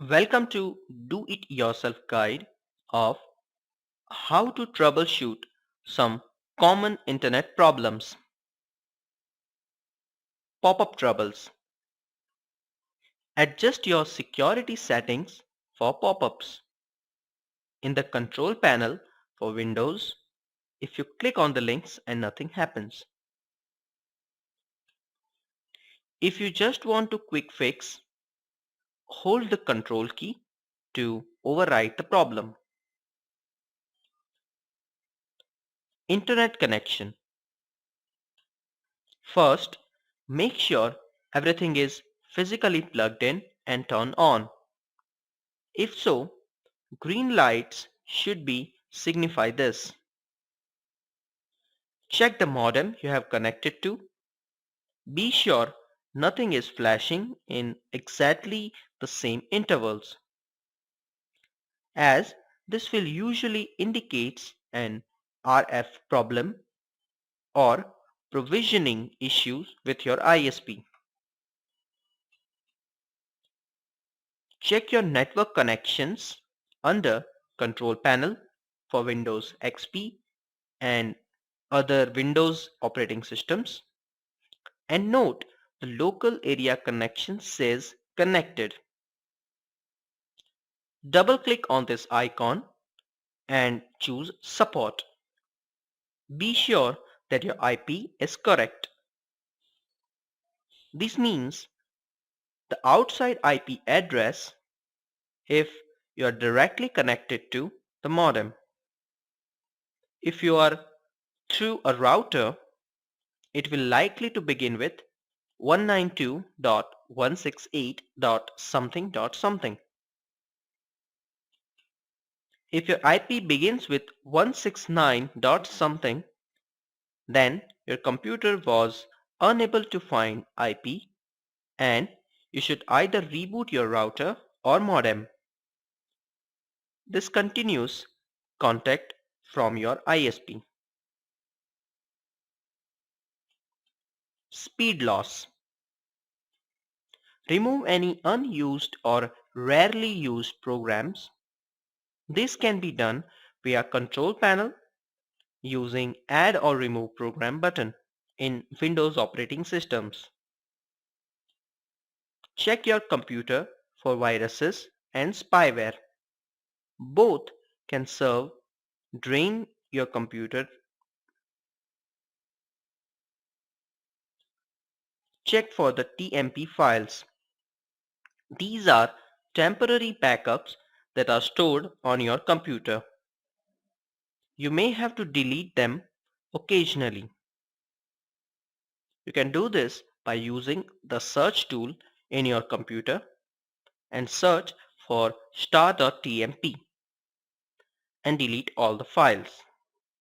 Welcome to Do It Yourself guide of how to troubleshoot some common internet problems. Pop-up troubles. Adjust your security settings for pop-ups. In the control panel for Windows, if you click on the links and nothing happens. If you just want a quick fix, hold the control key to override the problem. Internet connection. First, make sure everything is physically plugged in and turned on. If so, green lights should be signify this. Check the modem you have connected to. Be sure nothing is flashing in exactly the same intervals, as this will usually indicate an RF problem or provisioning issues with your ISP. Check your network connections under Control Panel for Windows XP and other Windows operating systems, and note the local area connection says connected. Double-click on this icon and choose Support. Be sure that your IP is correct. This means the outside IP address if you are directly connected to the modem. If you are through a router, it will likely to begin with 192.168.something.something. If your IP begins with 169 dot something, then your computer was unable to find IP and you should either reboot your router or modem. This continues contact from your ISP. Speed loss. Remove any unused or rarely used programs. This can be done via Control Panel using Add or Remove Program button in Windows operating systems. Check your computer for viruses and spyware. Both can serve drain your computer. Check for the TMP files. These are temporary backups that are stored on your computer. You may have to delete them occasionally. You can do this by using the search tool in your computer and search for star.tmp and delete all the files.